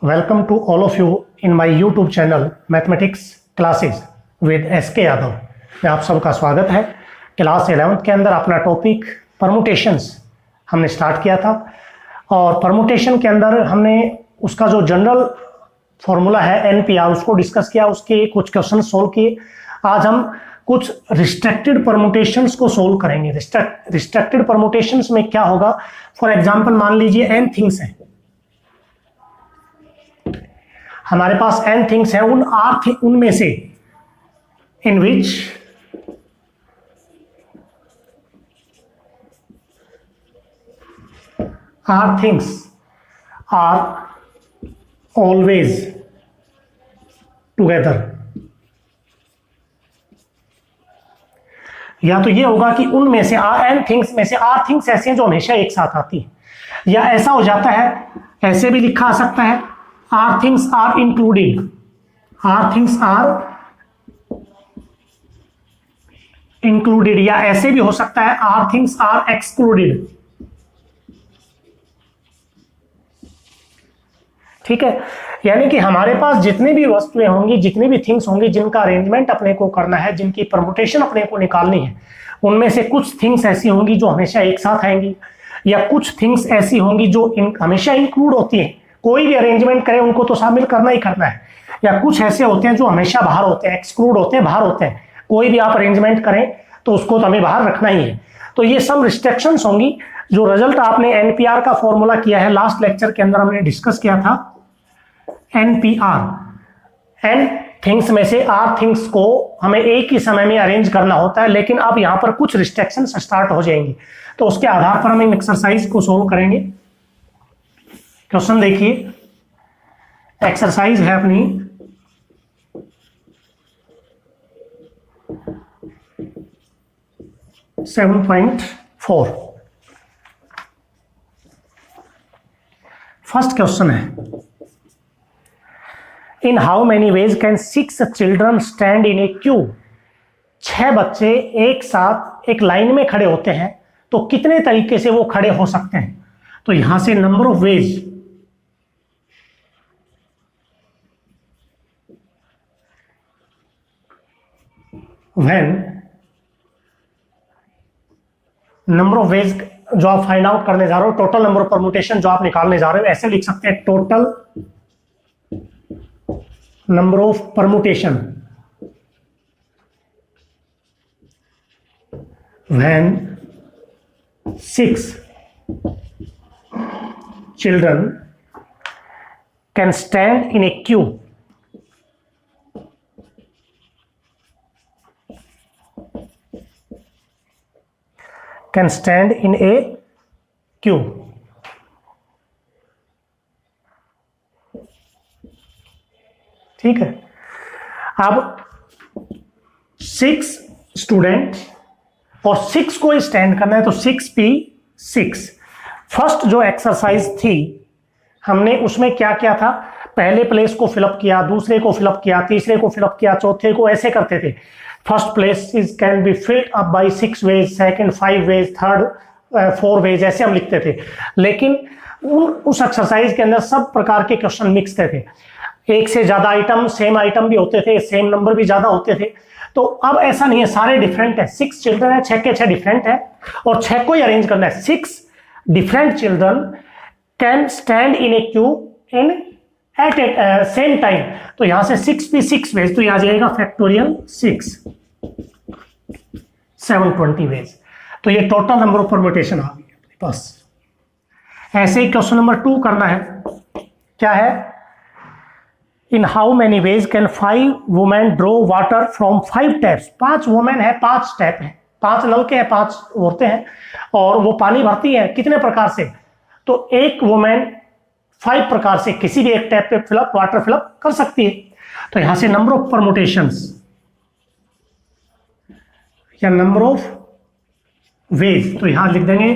Welcome to all of you in my YouTube channel Mathematics Classes with SK Yadav. में आप सबका स्वागत है। क्लास 11th के अंदर अपना टॉपिक परमुटेशंस हमने स्टार्ट किया था और परमुटेशन के अंदर हमने उसका जो जनरल फॉर्मूला है NPR उसको डिस्कस किया, उसके कुछ क्वेश्चन सोल्व किए। आज हम कुछ रिस्ट्रिक्टेड परमुटेशंस को सोल्व करेंगे। रिस्ट्रिक्टेड परमुटेशंस में क्या होगा, फॉर एग्जांपल मान लीजिए n थिंग्स हैं, हमारे पास n थिंग्स हैं, उनमें से इन विच r things are always together। या तो ये होगा कि उनमें से n थिंग्स में से r थिंग्स ऐसे हैं जो हमेशा एक साथ आती है, या ऐसा हो जाता है, ऐसे भी लिखा आ सकता है r things are including, r things are included, या ऐसे भी हो सकता है r things are excluded। ठीक है, यानी कि हमारे पास जितनी भी वस्तुएं होंगी, जितनी भी थिंग्स होंगी जिनका अरेंजमेंट अपने को करना है, जिनकी परमुटेशन अपने को निकालनी है, उनमें से कुछ थिंग्स ऐसी होंगी जो हमेशा एक साथ आएंगी, या कुछ थिंग्स ऐसी होंगी जो हमेशा इंक्लूड होती हैं, कोई भी अरेंजमेंट करें उनको तो शामिल करना ही करना है, या कुछ ऐसे होते हैं जो हमेशा बाहर होते हैं, एक्सक्लूड होते हैं, बाहर होते हैं, कोई भी आप अरेंजमेंट करें तो उसको तो हमें बाहर रखना ही है। तो ये सब रिस्ट्रिक्शंस होंगी। जो रिजल्ट आपने NPR का फॉर्मूला किया है, लास्ट लेक्चर के अंदर हमने डिस्कस किया था NPR, n थिंग्स में से r थिंग्स को हमें एक ही समय में अरेंज करना होता है, लेकिन अब यहाँ पर कुछ रिस्ट्रिक्शंस स्टार्ट हो जाएंगी, तो उसके आधार पर हम इन एक्सरसाइज को सोल्व करेंगे। क्वेश्चन देखिए, एक्सरसाइज है अपनी 7.4। फर्स्ट क्वेश्चन है, in how many veg can 6 children stand in A Q. 6 बच्चे एक साथ एक लाइन में खड़े होते हैं, तो कितने तरीके से वो खड़े हो सकते हैं। तो यहां से number of veg, when number of veg जो आप फाइंड आउट करने जा रहे हो, टोटल नंबर ऑफ परमुटेशन जो आप निकालने जा रहे हो, ऐसे लिख सकते हैं total number of permutation when 6 children can stand in a queue। Can stand in a queue। ठीक है, अब 6 स्टूडेंट और 6 को स्टैंड करना है, तो 6p6। फर्स्ट जो एक्सरसाइज थी हमने उसमें क्या किया था, पहले प्लेस को फिलअप किया, दूसरे को फिलअप किया, तीसरे को फिलअप किया, चौथे को, ऐसे करते थे। First place is can be filled up by 6 ways, second 5 ways, third 4 ways, ऐसे हम लिखते थे। लेकिन उस एक्सरसाइज के अंदर सब प्रकार के क्वेश्चन मिक्स थे, एक से ज्यादा आइटम, सेम आइटम भी होते थे, सेम नंबर भी ज्यादा होते थे। तो अब ऐसा नहीं है, सारे डिफरेंट है। 6 चिल्ड्रन है, 6 के 6 डिफरेंट है और 6 को ही अरेंज करना है। 6 different children can stand in a queue in at same time। तो यहां से 6p6 वेज, तो यहां आ जाएगा फैक्टोरियल 6 720 वेज। तो ये टोटल नंबर ऑफ परमुटेशन आ गई अपने पास। ऐसे ही क्वेश्चन नंबर 2 करना है। क्या है, in how many veg can 5 women draw water from 5 taps. 5 women है, 5 टैप है, 5 नलके हैं, 5 औरतें हैं और वो पानी भरती हैं कितने प्रकार से। तो एक वुमेन 5 प्रकार से किसी भी एक टैप पे फिलअप वाटर फिलअप कर सकती है। तो यहां से नंबर ऑफ परमुटेशंस या नंबर ऑफ वेज, तो यहां लिख देंगे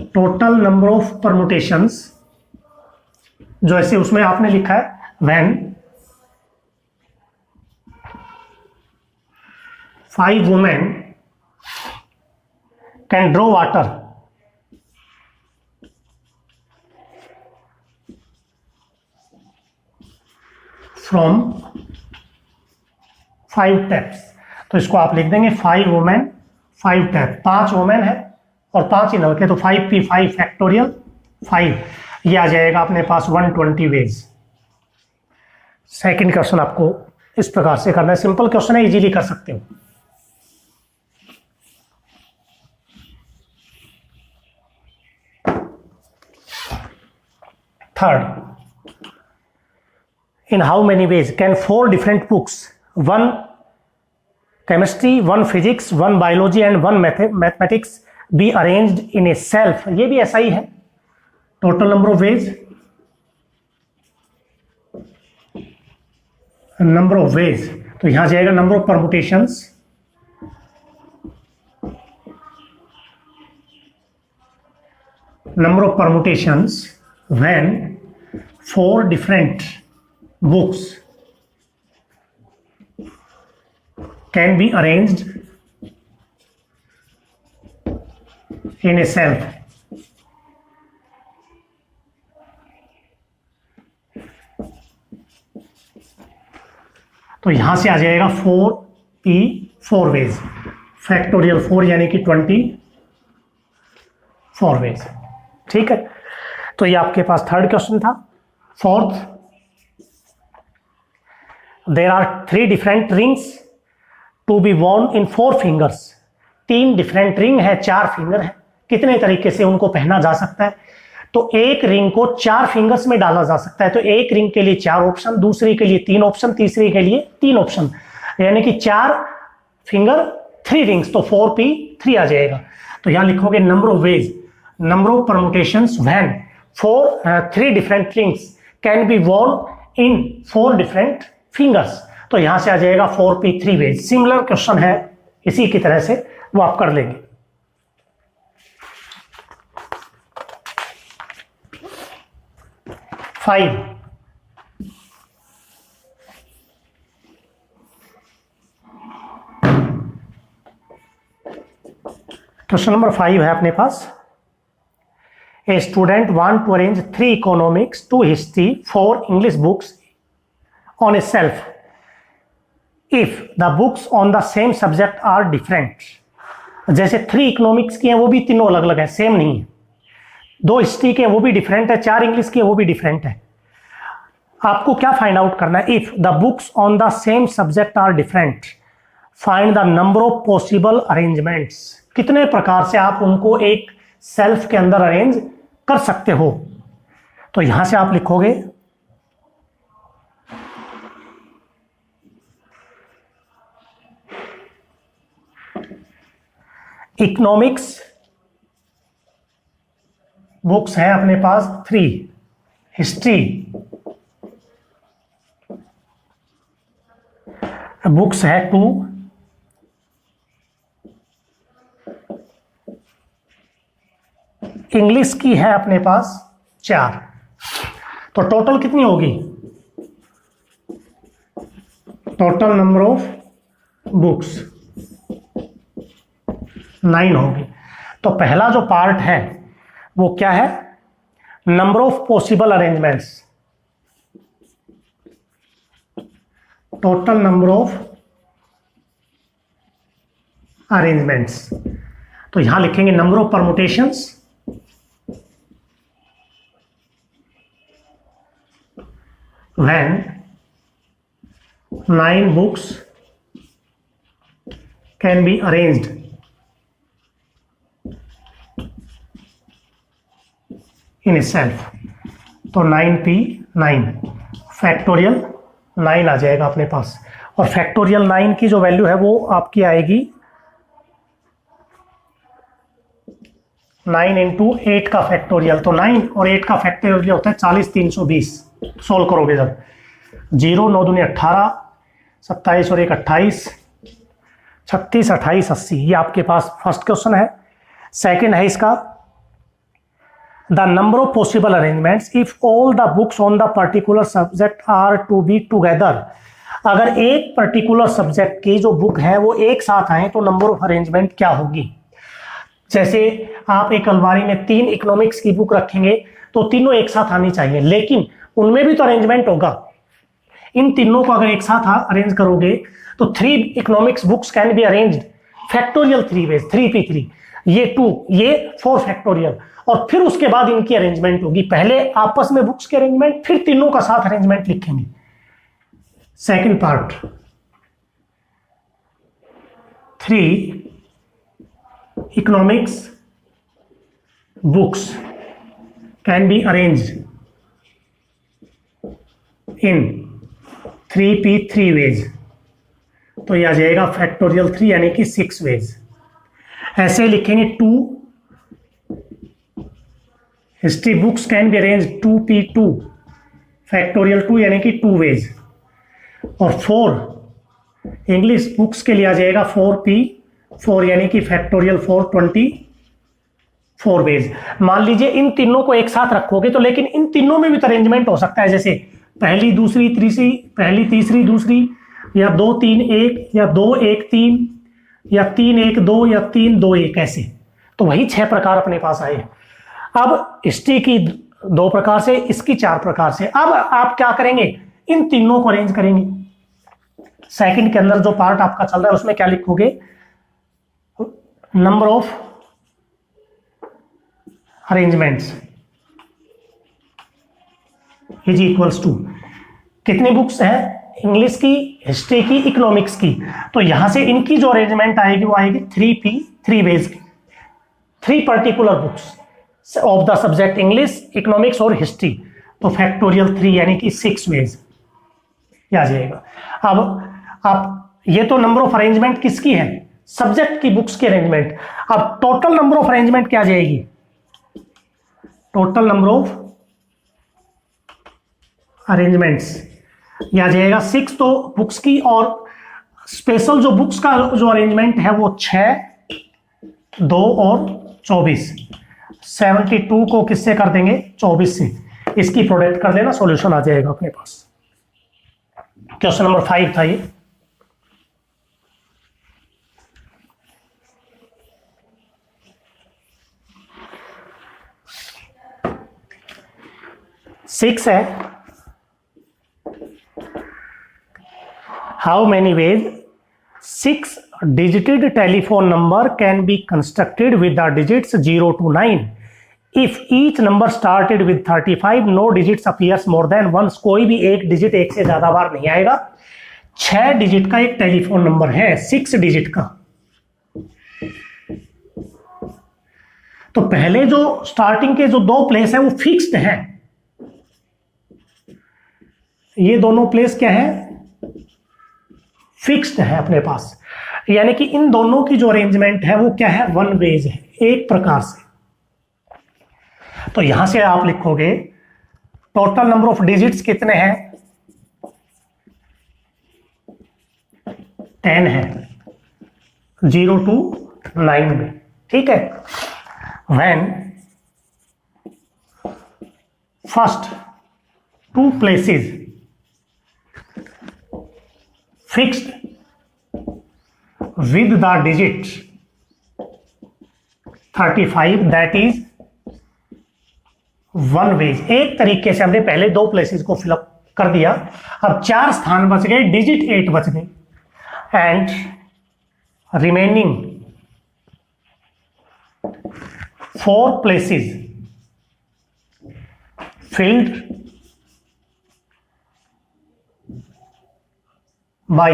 टोटल नंबर ऑफ परमुटेशंस, जो ऐसे उसमें आपने लिखा है when 5 women can draw water from 5 taps. तो इसको आप लिख देंगे 5 वुमेन 5 टैप, 5 वुमेन है और 5 ही लड़के, तो 5p5 फैक्टोरियल 5, ये आ जाएगा अपने पास 120 वेज। सेकंड क्वेश्चन आपको इस प्रकार से करना है, सिंपल क्वेश्चन है, इजीली कर सकते हो। Third, in how many ways can 4 different books, 1 chemistry, 1 physics, 1 biology and 1 mathematics be arranged in a shelf? ये भी ऐसा ही है, total number of ways, number of ways, तो यहां जाएगा number of permutations, when 4 different books can be arranged in a shelf. तो यहां से आ जाएगा 4p4 वेज, फैक्टोरियल 4 यानी कि 24 वेज। ठीक है, तो ये आपके पास थर्ड क्वेश्चन था। Fourth, there are 3 different rings to be worn in 4 fingers. 3 different ring है, 4 फिंगर है, कितने तरीके से उनको पहना जा सकता है? तो एक रिंग को 4 फिंगर्स में डाला जा सकता है, तो एक रिंग के लिए 4 ऑप्शन, दूसरी के लिए 3 ऑप्शन, तीसरी के लिए 3 ऑप्शन, यानी कि 4 फिंगर 3 रिंग्स, तो 4p3 आ जाएगा। तो यहां लिखोगे number of veg, number of permutations when 3 different rings can be worn in 4 different fingers। तो यहां से आ जाएगा 4p3 वेज। सिमिलर क्वेश्चन है इसी की तरह से, वो आप कर लेंगे। फाइव, क्वेश्चन नंबर 5 है अपने पास। A student want to arrange 3 economics, 2 history, 4 English books on a shelf. If the books on the same subject are different, जैसे 3 इकोनॉमिक्स की हैं वो भी तीनों अलग अलग है, सेम नहीं है, 2 हिस्ट्री के हैं वो भी डिफरेंट है, 4 इंग्लिश की है वो भी डिफरेंट है। आपको क्या फाइंड आउट करना है? If the books on the same subject are different, find the number of possible arrangements. कितने प्रकार से आप उनको एक सेल्फ के अंदर अरेंज कर सकते हो? तो यहां से आप लिखोगे इकोनॉमिक्स बुक्स है अपने पास 3, हिस्ट्री बुक्स है 2, इंग्लिश की है अपने पास 4। तो टोटल कितनी होगी? टोटल नंबर ऑफ बुक्स 9 होगी। तो पहला जो पार्ट है वो क्या है? Number of possible arrangements, total number of arrangements. तो यहां लिखेंगे number of permutations, when 9 books can be arranged in a shelf। तो 9p9 फैक्टोरियल 9 आ जाएगा अपने पास, और फैक्टोरियल 9 की जो वैल्यू है वो आपकी आएगी 9 इंटू 8 का फैक्टोरियल। तो 9 और 8 का फैक्टोरियल होता है 40, 320। सोल्व करोगे जब 0 9 दूनी 18, 27 और 1 28, 36 28 80। ये आपके पास फर्स्ट क्वेश्चन है। सेकंड है इसका, the number of possible arrangements if all the books on the particular subject are to be together. अगर एक पर्टिकुलर सब्जेक्ट की जो बुक है वो एक साथ आए तो नंबर ऑफ अरेंजमेंट क्या होगी? जैसे आप एक अलमारी में 3 इकोनॉमिक्स की बुक रखेंगे तो तीनों एक साथ आनी चाहिए, लेकिन उनमें भी तो अरेंजमेंट होगा। इन तीनों को अगर एक साथ अरेंज करोगे तो 3 economics books can be arranged factorial 3 ways, 3p3, ये 2, ये 4 फैक्टोरियल, और फिर उसके बाद इनकी अरेंजमेंट होगी। पहले आपस में बुक्स के अरेंजमेंट, फिर तीनों का साथ अरेंजमेंट लिखेंगे। Second part, 3 economics books can be arranged in 3p3 ways, तो यह आ जाएगा फैक्टोरियल 3 यानी कि 6 वेज। ऐसे लिखेंगे 2 history books can be arrange 2p2 factorial 2 यानी कि 2 वेज, और 4 इंग्लिश बुक्स के लिए आ जाएगा 4p4 यानी कि फैक्टोरियल 424 वेज। मान लीजिए इन तीनों को एक साथ रखोगे तो, लेकिन इन तीनों में भी तो अरेंजमेंट हो सकता है, जैसे पहली दूसरी तीसरी, पहली तीसरी दूसरी, या 2 3 1, या 2 1 3, या 3 1 2, या 3 2 1, ऐसे। तो वही 6 प्रकार अपने पास आए। अब हिस्ट्री की 2 प्रकार से, इसकी 4 प्रकार से। अब आप क्या करेंगे, इन तीनों को अरेंज करेंगे। सेकंड के अंदर जो पार्ट आपका चल रहा है उसमें क्या लिखोगे, number of arrangements is equals to, कितनी बुक्स है इंग्लिश की, हिस्ट्री की, इकोनॉमिक्स की, तो यहां से इनकी जो अरेंजमेंट आएगी वो आएगी 3p3 वेज की, 3 particular books of the subject English, economics और हिस्ट्री, तो फैक्टोरियल 3 यानी कि 6 वेज आ जाएगा। अब आप, ये तो नंबर ऑफ अरेंजमेंट किसकी है, सब्जेक्ट की बुक्स की अरेंजमेंट। अब टोटल नंबर ऑफ अरेंजमेंट क्या जाएगी, टोटल नंबर ऑफ अरेंजमेंट्स यह आ जाएगा 6 तो बुक्स की, और स्पेशल जो बुक्स का जो अरेंजमेंट है वो 6, 2 और 24, 72 को किससे कर देंगे, 24 से, इसकी प्रोडक्ट कर लेना, सॉल्यूशन आ जाएगा अपने पास। क्वेश्चन नंबर 5 था ये। सिक्स है, how many ways 6 digited telephone number can be constructed with the digits 0 to 9 if each number started with 35 no digits appears more than once, कोई भी एक डिजिट एक से ज्यादा बार नहीं आएगा। 6 डिजिट का एक टेलीफोन नंबर है, 6 डिजिट का, तो पहले जो स्टार्टिंग के जो 2 प्लेस है वो फिक्स्ड है, ये दोनों प्लेस क्या है, फिक्स्ड है अपने पास, यानी कि इन दोनों की जो अरेंजमेंट है वो क्या है, 1 वेज है, एक प्रकार से। तो यहां से आप लिखोगे टोटल नंबर ऑफ डिजिट्स कितने हैं, 10 है 0 to 9 में, ठीक है। When first 2 places fixed with the digit 35 that is 1 ways. एक तरीके से हमने पहले 2 प्लेसेस को फिलअप कर दिया, अब 4 स्थान बच गए, डिजिट 8 बच गए, and remaining 4 places filled by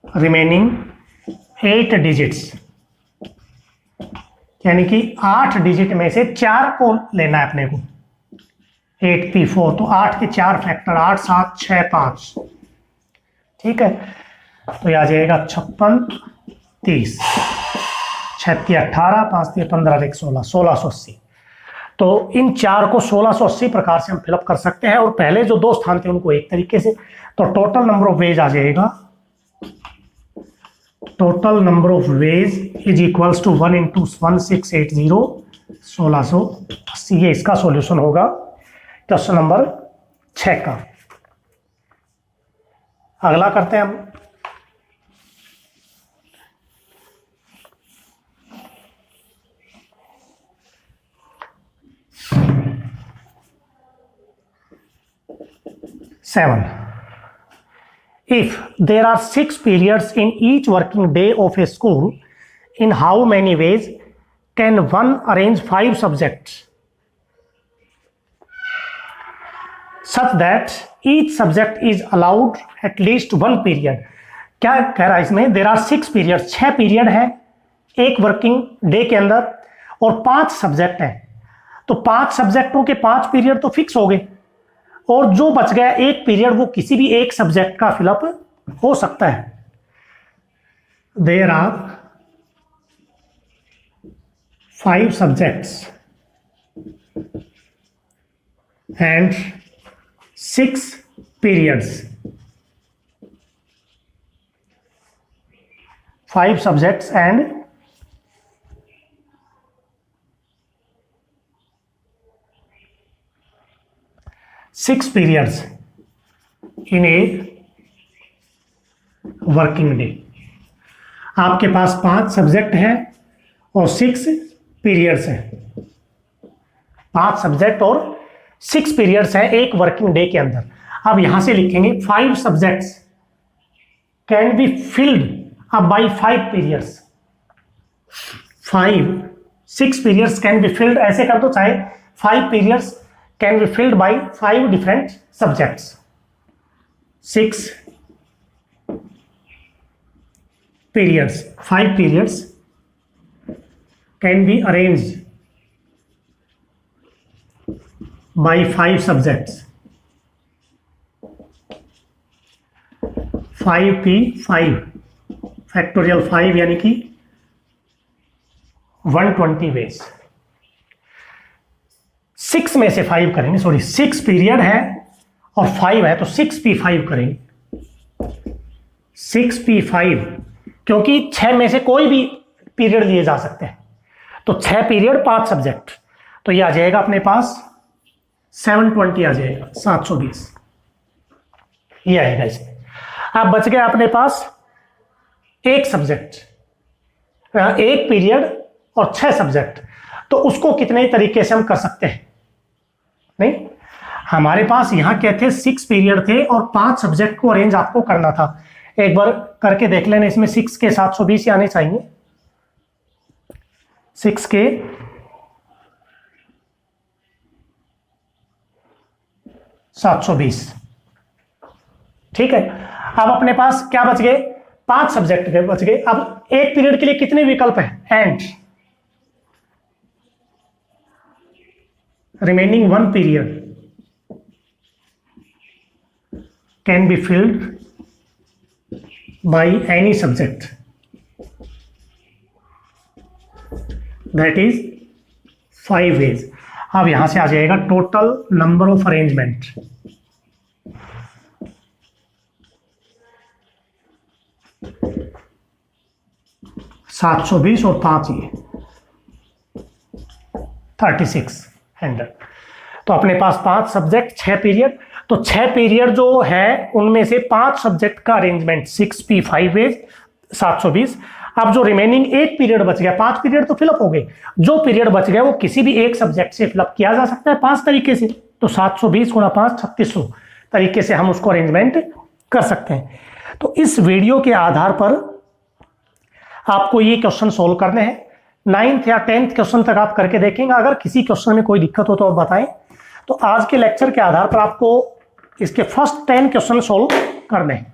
remaining 8 digits, यानी कि 8 डिजिट में से 4 को लेना है अपने को, 8p4, तो 8 के 4 फैक्टर, 8 7 6 5, ठीक है। तो यह आ जाएगा 56 30, 36 18, 5 15 16, 1680। तो इन 4 को 1680 प्रकार से हम फिलअप कर सकते हैं, और पहले जो 2 स्थान थे उनको एक तरीके से। तो टोटल नंबर ऑफ वेज आ जाएगा, total number of ways is equals to 1 × 1680 1680, ये इसका सॉल्यूशन होगा क्वेश्चन नंबर 6 का। अगला करते हैं हम। 7. If there are 6 periods in each working day of a school, in how many ways can one arrange 5 subjects such that each subject is allowed at least 1 period? क्या कह रहा है इसमें? देयर आर 6 पीरियड, 6 पीरियड है एक working day के अंदर और 5 सब्जेक्ट हैं, तो 5 सब्जेक्टों के 5 पीरियड तो फिक्स हो गए और जो बच गया एक पीरियड वो किसी भी एक सब्जेक्ट का फिलअप हो सकता है. There are 5 subjects and 6 periods. 5 subjects and 6 periods in a working day. आपके पास 5 सब्जेक्ट हैं और 6 पीरियड्स हैं. 5 सब्जेक्ट और 6 पीरियड्स हैं एक वर्किंग डे के अंदर. अब यहां से लिखेंगे 5 subjects can be filled up bye 5 periods. 6 periods can be field, ऐसे कर दो चाहे 5 periods can be filled by 5 different subjects. 6 periods, 5 periods can be arranged by 5 subjects. 5p5 factorial 5 यानी कि 120 वेज. 6 में से 5 करेंगे, सॉरी 6 पीरियड है और 5 है तो 6p5 करेंगे. 6p5 क्योंकि 6 में से कोई भी पीरियड लिए जा सकते हैं तो 6 पीरियड 5 सब्जेक्ट, तो ये आ जाएगा अपने पास 720 आ जाएगा, 720 ये आएगा इसमें. अब बच गया अपने पास एक सब्जेक्ट, एक पीरियड और 6 सब्जेक्ट, तो उसको कितने तरीके से हम कर सकते हैं? नहीं, हमारे पास यहां क्या थे 6 पीरियड थे और 5 सब्जेक्ट को अरेंज आपको करना था. एक बार करके देख लेना, इसमें 6 के 720 आने चाहिए. 6 के 720, ठीक है. अब अपने पास क्या बच गए? 5 सब्जेक्ट के बच गए. अब एक पीरियड के लिए कितने विकल्प हैं? And remaining 1 period can be field by any subject, that is 5 ways. अब यहां से आ जाएगा टोटल नंबर ऑफ अरेंजमेंट. सात 720 और 5 ये 3600. तो अपने पास 5 सब्जेक्ट 6 पीरियड, तो 6 पीरियड जो है उनमें से 5 सब्जेक्ट का अरेंजमेंट 6p5 वेज 720. अब जो रिमेनिंग एक पीरियड बच गया, 5 पीरियड तो फिलअप हो गए, जो पीरियड बच गया वो किसी भी एक सब्जेक्ट से फिलअप किया जा सकता है 5 तरीके से. तो 720 गुणा 5 3600 तरीके से हम उसको अरेंजमेंट कर सकते हैं. तो इस वीडियो के आधार पर आपको ये क्वेश्चन सोल्व करने हैं. 9th या 10th क्वेश्चन तक आप करके देखेंगे. अगर किसी क्वेश्चन में कोई दिक्कत हो तो आप बताएं. तो आज के लेक्चर के आधार पर आपको इसके फर्स्ट 10 क्वेश्चन सोल्व करने हैं.